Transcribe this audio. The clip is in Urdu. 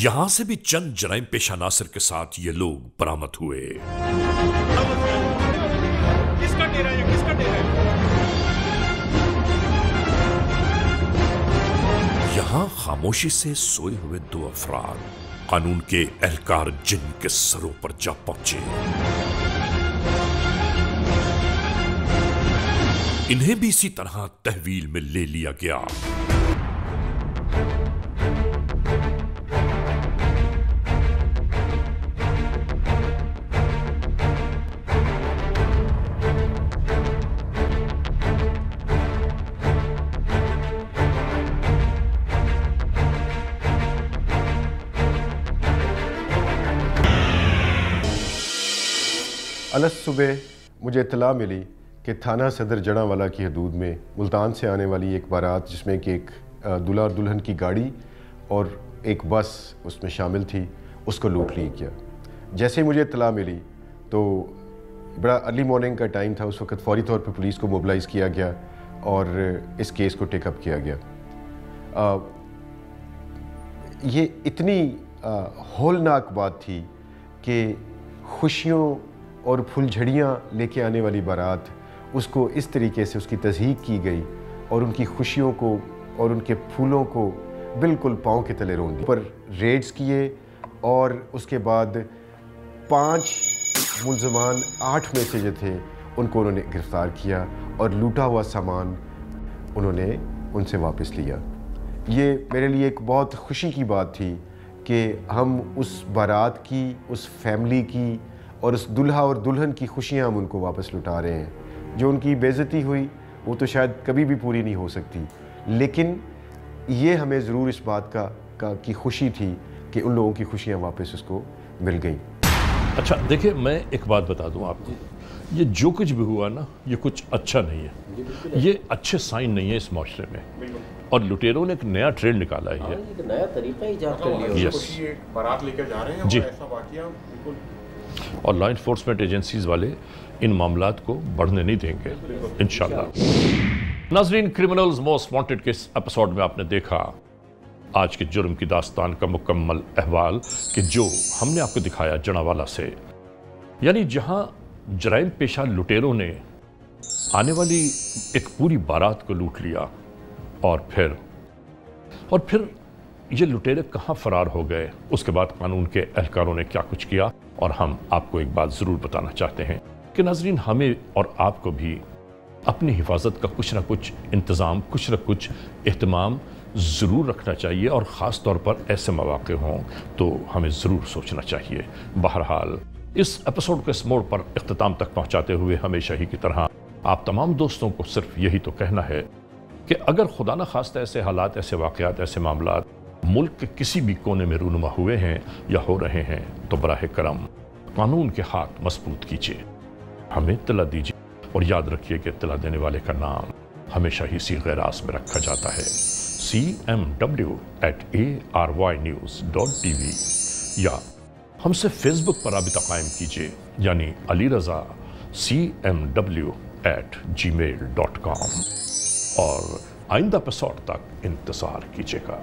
یہاں سے بھی چند جرائم پیشہ عناصر کے ساتھ یہ لوگ برآمد ہوئے۔ کس کا ڈیرا ہے؟ کس کا ڈیرا ہے؟ یہاں خاموشی سے سوئے ہوئے دو افراد قانون کے اہلکار جن کے سروں پر جا پہنچے۔ انہیں بھی اسی طرح تحویل میں لے لیا گیا۔ الگ صبح مجھے اطلاع ملی کہ تھانہ صدر جڑاں کی حدود میں ملتان سے آنے والی ایک بارات، جس میں کہ ایک دلہا اور دلہن کی گاڑی اور ایک بس اس میں شامل تھی، اس کو لوٹ لیا گیا۔ جیسے ہی مجھے اطلاع ملی تو بڑا ارلی مارننگ کا ٹائم تھا، اس وقت فوری طور پہ پولیس کو موبلائز کیا گیا اور اس کیس کو ٹیک اپ کیا گیا۔ یہ اتنی ہولناک بات تھی کہ خوشیوں اور پھول جھڑیاں لے کے آنے والی بارات، اس کو اس طریقے سے اس کی تضحیق کی گئی اور ان کی خوشیوں کو اور ان کے پھولوں کو بالکل پاؤں کے تلے رون دی۔ پر ریڈز کیے اور اس کے بعد 5 ملزمان 8 میں سے جو تھے ان کو انہوں نے گرفتار کیا اور لوٹا ہوا سامان انہوں نے ان سے واپس لیا۔ یہ میرے لیے ایک بہت خوشی کی بات تھی کہ ہم اس بارات کی، اس فیملی کی اور اس دلہا اور دلہن کی خوشیاں ہم ان کو واپس لٹا رہے ہیں۔ جو ان کی بے عزتی ہوئی وہ تو شاید کبھی بھی پوری نہیں ہو سکتی، لیکن یہ ہمیں ضرور اس بات کی خوشی تھی کہ ان لوگوں کی خوشیاں واپس اس کو مل گئیں۔ اچھا دیکھیں، میں ایک بات بتا دوں آپ کو، یہ جو کچھ بھی ہوا نا، یہ کچھ اچھا نہیں ہے، یہ اچھے سائن نہیں ہے اس معاشرے میں، اور لٹیروں نے ایک نیا ٹرینڈ نکالا ہے، ایک نیا طریقہ ایجاد کر لیا۔ بارات لے کے جا رہے ہیں، جی، ایسا واقعہ بالکل، اور لا انفورسمنٹ ایجنسیز والے ان معاملات کو بڑھنے نہیں دیں گے انشاءاللہ۔ ناظرین، کرمنلز موسٹ وانٹڈ کے اس ایپیسوڈ میں آپ نے دیکھا آج کے جرم کی داستان کا مکمل احوال کہ جو ہم نے آپ کو دکھایا جڑاں سے، یعنی جہاں جرائم پیشہ لٹیروں نے آنے والی ایک پوری بارات کو لوٹ لیا، اور پھر یہ لٹیرے کہاں فرار ہو گئے، اس کے بعد قانون کے اہلکاروں نے کیا کچھ کیا۔ اور ہم آپ کو ایک بات ضرور بتانا چاہتے ہیں کہ ناظرین، ہمیں اور آپ کو بھی اپنی حفاظت کا کچھ نہ کچھ انتظام، کچھ نہ کچھ اہتمام ضرور رکھنا چاہیے، اور خاص طور پر ایسے مواقع ہوں تو ہمیں ضرور سوچنا چاہیے۔ بہرحال اس ایپیسوڈ کو اس موڑ پر اختتام تک پہنچاتے ہوئے ہمیشہ ہی کی طرح آپ تمام دوستوں کو صرف یہی تو کہنا ہے کہ اگر خدا نہ خواستہ ایسے حالات، ایسے واقعات، ایسے معاملات ملک کے کسی بھی کونے میں رونما ہوئے ہیں یا ہو رہے ہیں تو براہ کرم قانون کے ہاتھ مضبوط کیجیے، ہمیں اطلاع دیجیے، اور یاد رکھیے کہ اطلاع دینے والے کا نام ہمیشہ ہی صیغہ راست میں رکھا جاتا ہے، cmw@arvnews.tv، یا ہم سے فیس بک پر رابطہ قائم کیجیے، یعنی علی رضا cmw@gmail.com، اور آئندہ ایپیسوڈ تک انتظار کیجیے گا۔